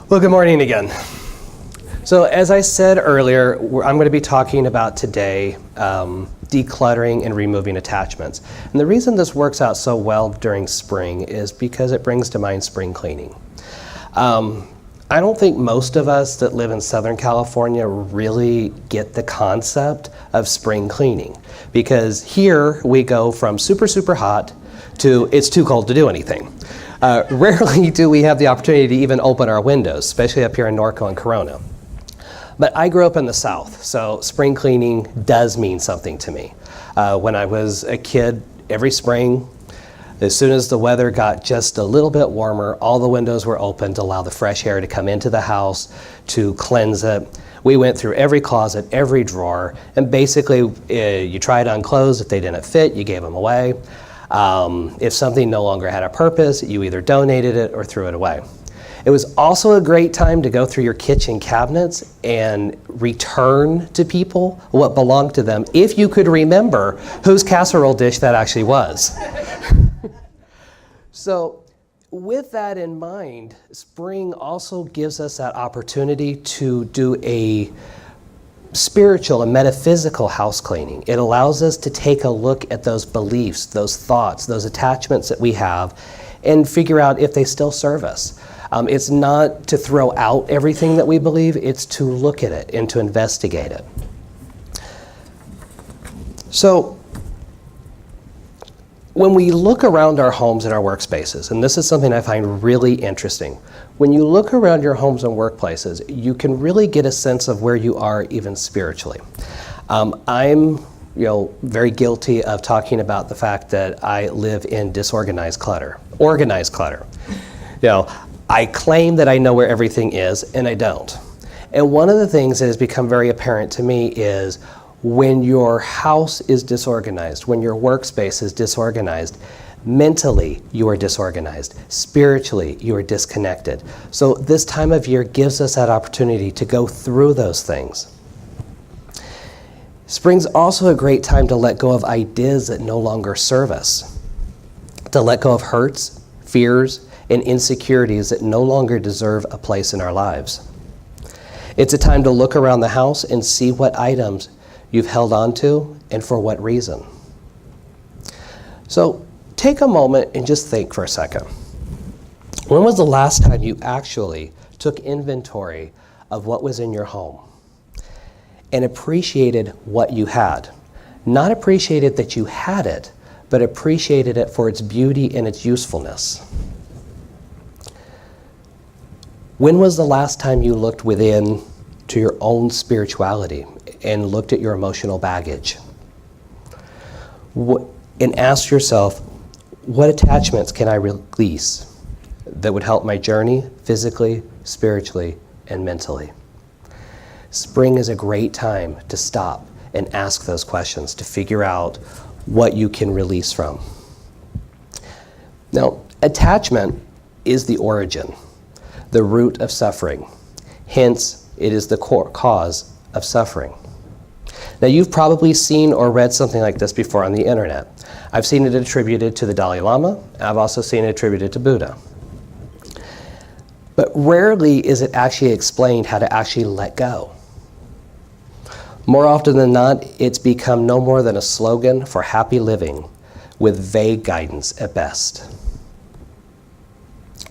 Well, good morning again. So as I said earlier, I'm going to be talking about today decluttering and removing attachments. And the reason this works out so well during spring is because it brings to mind spring cleaning. I don't think most of us that live in Southern California really get the concept of spring cleaning, because here we go from super, super hot to it's too cold to do anything. Rarely do we have the opportunity to even open our windows, especially up here in Norco and Corona. But I grew up in the South, so spring cleaning does mean something to me. When I was a kid, every spring, as soon as the weather got just a little bit warmer, all the windows were open to allow the fresh air to come into the house, to cleanse it. We went through every closet, every drawer, and basically you tried on clothes. If they didn't fit, you gave them away. If something no longer had a purpose, you either donated it or threw it away. It was also a great time to go through your kitchen cabinets and return to people what belonged to them, if you could remember whose casserole dish that actually was. So with that in mind, spring also gives us that opportunity to do a spiritual and metaphysical house cleaning. It allows us to take a look at those beliefs, those thoughts, those attachments that we have, and figure out if they still serve us. It's not to throw out everything that we believe, it's to look at it and to investigate it. So, when we look around our homes and our workspaces, and this is something I find really interesting, when you look around your homes and workplaces, you can really get a sense of where you are even spiritually. I'm very guilty of talking about the fact that I live in disorganized clutter, organized clutter. I claim that I know where everything is, and I don't. And one of the things that has become very apparent to me is when your house is disorganized, when your workspace is disorganized, mentally you are disorganized, spiritually you are disconnected. So this time of year gives us that opportunity to go through those things. Spring's also a great time to let go of ideas that no longer serve us, to let go of hurts, fears, and insecurities that no longer deserve a place in our lives. It's a time to look around the house and see what items you've held on to and for what reason. So take a moment and just think for a second. When was the last time you actually took inventory of what was in your home and appreciated what you had? Not appreciated that you had it, but appreciated it for its beauty and its usefulness. When was the last time you looked within to your own spirituality and looked at your emotional baggage? And ask yourself, what attachments can I release that would help my journey physically, spiritually, and mentally? Spring is a great time to stop and ask those questions, to figure out what you can release from. Now, attachment is the origin, the root of suffering. Hence, it is the cause of suffering. Now, you've probably seen or read something like this before on the internet. I've seen it attributed to the Dalai Lama. I've also seen it attributed to Buddha. But rarely is it actually explained how to actually let go. More often than not, it's become no more than a slogan for happy living with vague guidance at best.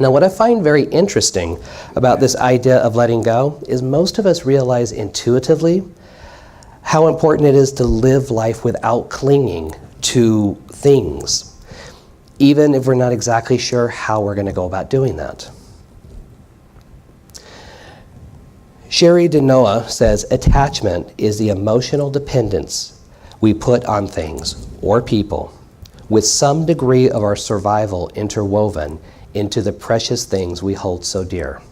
Now, what I find very interesting about this idea of letting go is most of us realize intuitively how important it is to live life without clinging to things, even if we're not exactly sure how we're going to go about doing that. Sherry DeNoa says, attachment is the emotional dependence we put on things or people with some degree of our survival interwoven into the precious things we hold so dear.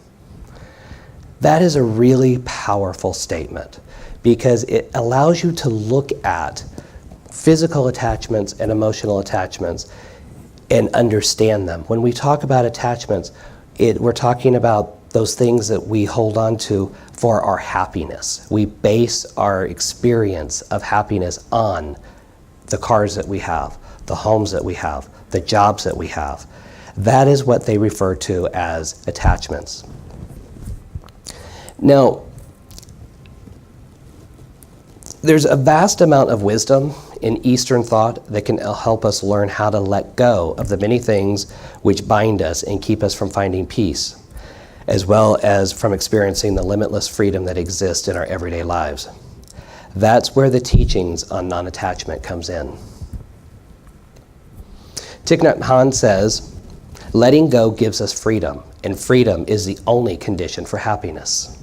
That is a really powerful statement because it allows you to look at physical attachments and emotional attachments and understand them. When we talk about attachments, we're talking about those things that we hold on to for our happiness. We base our experience of happiness on the cars that we have, the homes that we have, the jobs that we have. That is what they refer to as attachments. Now, there's a vast amount of wisdom in Eastern thought that can help us learn how to let go of the many things which bind us and keep us from finding peace, as well as from experiencing the limitless freedom that exists in our everyday lives. That's where the teachings on non-attachment comes in. Thich Nhat Hanh says, letting go gives us freedom, and freedom is the only condition for happiness.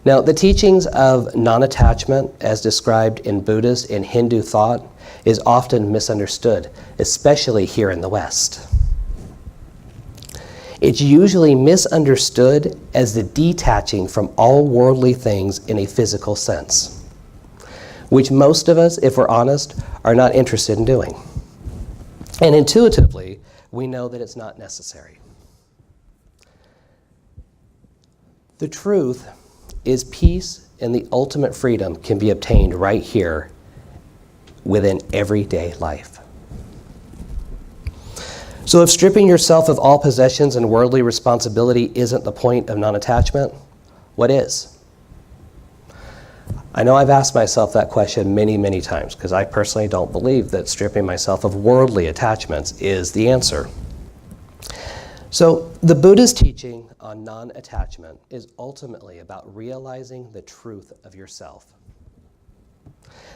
Now, the teachings of non-attachment, as described in Buddhist and Hindu thought, is often misunderstood, especially here in the West. It's usually misunderstood as the detaching from all worldly things in a physical sense, which most of us, if we're honest, are not interested in doing. And intuitively, we know that it's not necessary. The truth is peace and the ultimate freedom can be obtained right here within everyday life. So if stripping yourself of all possessions and worldly responsibility isn't the point of non-attachment, what is? I know I've asked myself that question many, many times because I personally don't believe that stripping myself of worldly attachments is the answer. So the Buddha's teaching on non-attachment is ultimately about realizing the truth of yourself.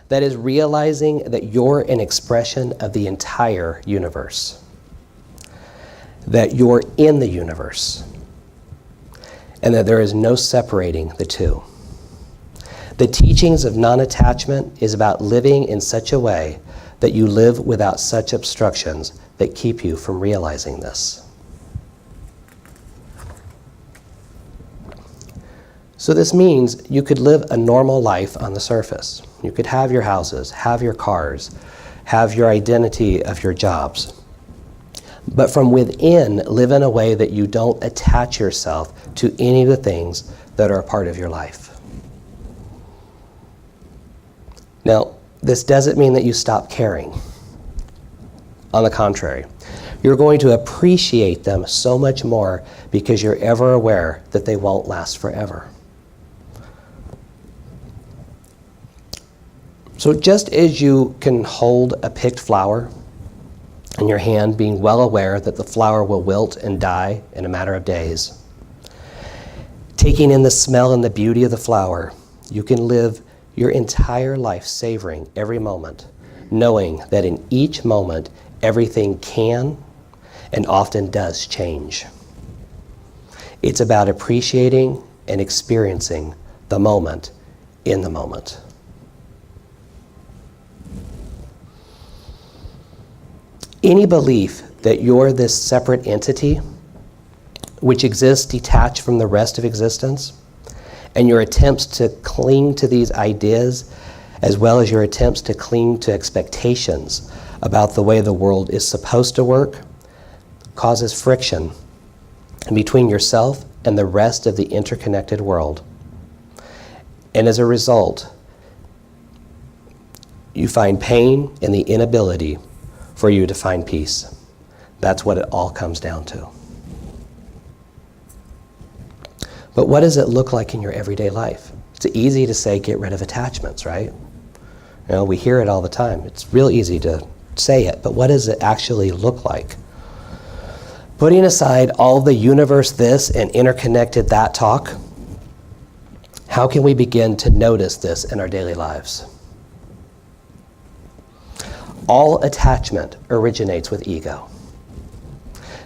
That is, realizing that you're an expression of the entire universe. That you're in the universe. And that there is no separating the two. The teachings of non-attachment is about living in such a way that you live without such obstructions that keep you from realizing this. So this means you could live a normal life on the surface. You could have your houses, have your cars, have your identity of your jobs. But from within, live in a way that you don't attach yourself to any of the things that are a part of your life. Now, this doesn't mean that you stop caring. On the contrary, you're going to appreciate them so much more because you're ever aware that they won't last forever. So just as you can hold a picked flower in your hand, being well aware that the flower will wilt and die in a matter of days, taking in the smell and the beauty of the flower, you can live your entire life savoring every moment, knowing that in each moment, everything can and often does change. It's about appreciating and experiencing the moment in the moment. Any belief that you're this separate entity which exists detached from the rest of existence, and your attempts to cling to these ideas, as well as your attempts to cling to expectations about the way the world is supposed to work, causes friction between yourself and the rest of the interconnected world. And as a result, you find pain in the inability for you to find peace. That's what it all comes down to. But what does it look like in your everyday life? It's easy to say get rid of attachments, right? You know, we hear it all the time. It's real easy to say it, but what does it actually look like? Putting aside all the universe this and interconnected that talk, how can we begin to notice this in our daily lives? All attachment originates with ego.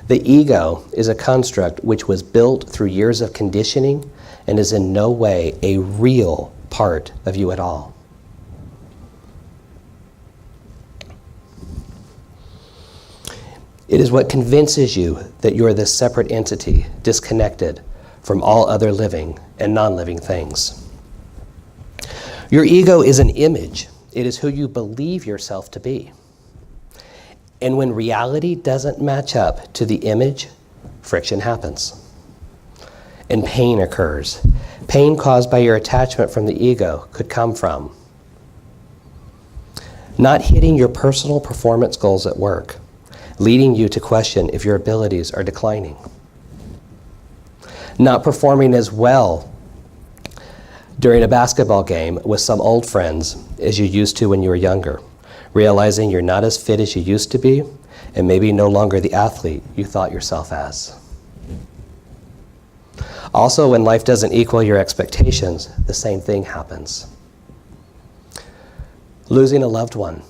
The ego is a construct which was built through years of conditioning and is in no way a real part of you at all. It is what convinces you that you're this separate entity, disconnected from all other living and non-living things. Your ego is an image. It is who you believe yourself to be. And when reality doesn't match up to the image, friction happens. And pain occurs. Pain caused by your attachment from the ego could come from not hitting your personal performance goals at work, leading you to question if your abilities are declining. Not performing as well during a basketball game with some old friends as you used to when you were younger. Realizing you're not as fit as you used to be, and maybe no longer the athlete you thought yourself as. Also, when life doesn't equal your expectations, the same thing happens. Losing a loved one,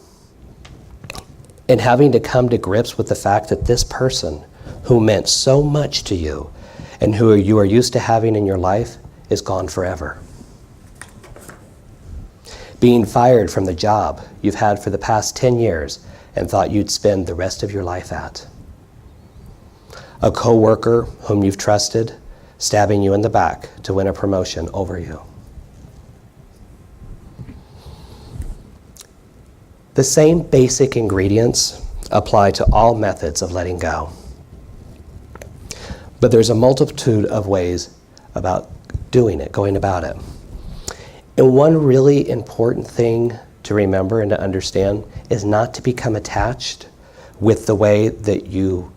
and having to come to grips with the fact that this person who meant so much to you and who you are used to having in your life is gone forever. Being fired from the job you've had for the past 10 years and thought you'd spend the rest of your life at. A coworker whom you've trusted stabbing you in the back to win a promotion over you. The same basic ingredients apply to all methods of letting go. But there's a multitude of ways about doing it, going about it. And one really important thing to remember and to understand is not to become attached with the way that you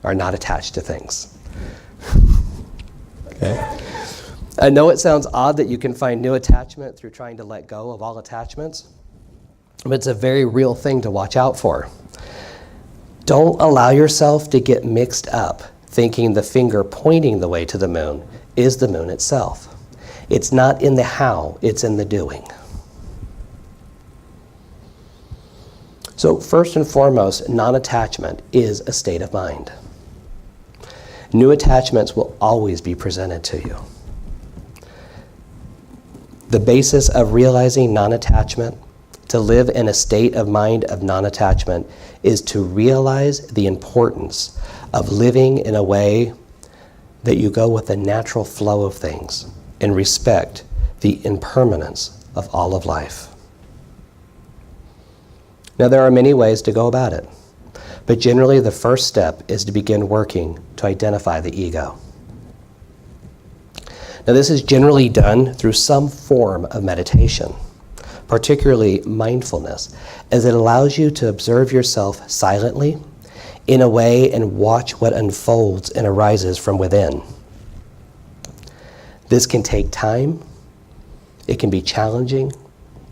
are not attached to things. Okay? I know it sounds odd that you can find new attachment through trying to let go of all attachments, but it's a very real thing to watch out for. Don't allow yourself to get mixed up thinking the finger pointing the way to the moon is the moon itself. It's not in the how, it's in the doing. So first and foremost, non-attachment is a state of mind. New attachments will always be presented to you. The basis of realizing non-attachment, to live in a state of mind of non-attachment, is to realize the importance of living in a way that you go with the natural flow of things and respect the impermanence of all of life. Now, there are many ways to go about it, but generally the first step is to begin working to identify the ego. Now, this is generally done through some form of meditation, particularly mindfulness, as it allows you to observe yourself silently in a way and watch what unfolds and arises from within. This can take time, it can be challenging,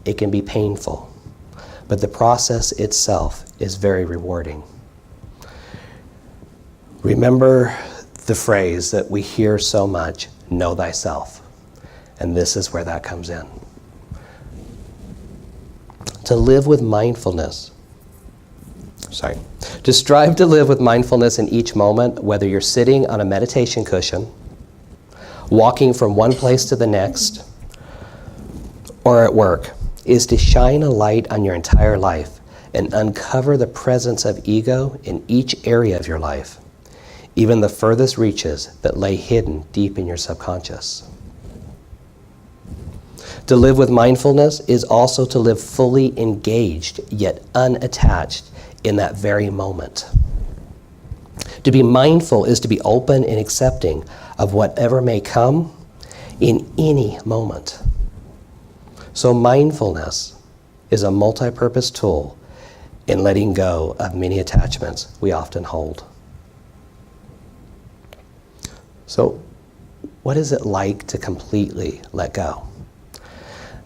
it can be painful, but the process itself is very rewarding. Remember the phrase that we hear so much, know thyself, and this is where that comes in. To live with mindfulness, to strive to live with mindfulness in each moment, whether you're sitting on a meditation cushion, walking from one place to the next, or at work, is to shine a light on your entire life and uncover the presence of ego in each area of your life, even the furthest reaches that lay hidden deep in your subconscious. To live with mindfulness is also to live fully engaged, yet unattached in that very moment. To be mindful is to be open and accepting of whatever may come in any moment. So mindfulness is a multi-purpose tool in letting go of many attachments we often hold. So what is it like to completely let go?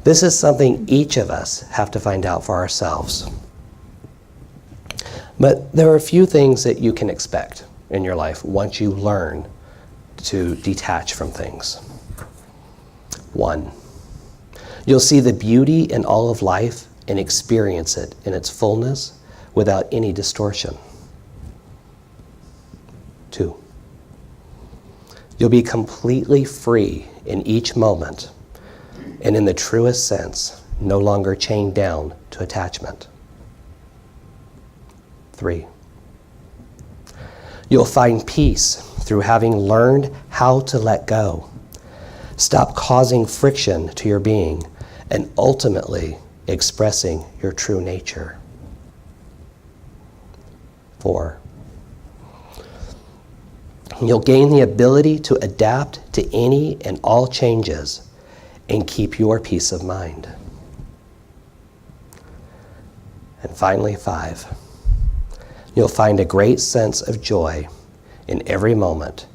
This is something each of us have to find out for ourselves. But there are a few things that you can expect in your life once you learn to detach from things. 1, you'll see the beauty in all of life and experience it in its fullness without any distortion. 2, you'll be completely free in each moment and in the truest sense, no longer chained down to attachment. 3, you'll find peace through having learned how to let go. Stop causing friction to your being and ultimately expressing your true nature. 4, you'll gain the ability to adapt to any and all changes and keep your peace of mind. And finally, 5, you'll find a great sense of joy in every moment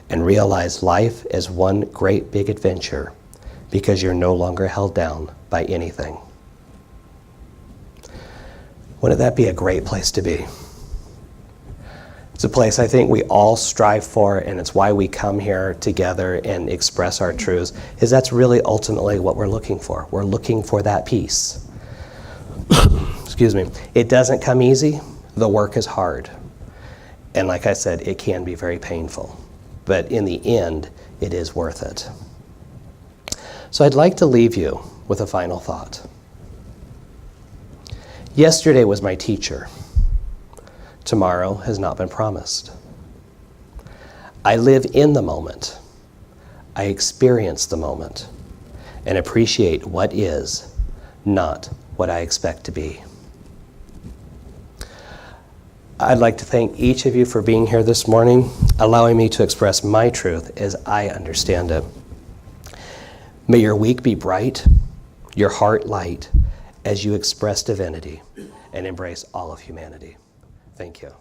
and realize life is one great big adventure because you're no longer held down by anything. Wouldn't that be a great place to be? It's a place I think we all strive for, and it's why we come here together and express our truths, is that's really ultimately what we're looking for. We're looking for that peace. Excuse me. It doesn't come easy. The work is hard. And like I said, it can be very painful. But in the end, it is worth it. So I'd like to leave you with a final thought. Yesterday was my teacher. Tomorrow has not been promised. I live in the moment. I experience the moment and appreciate what is, not what I expect to be. I'd like to thank each of you for being here this morning, allowing me to express my truth as I understand it. May your week be bright, your heart light, as you express divinity and embrace all of humanity. Thank you.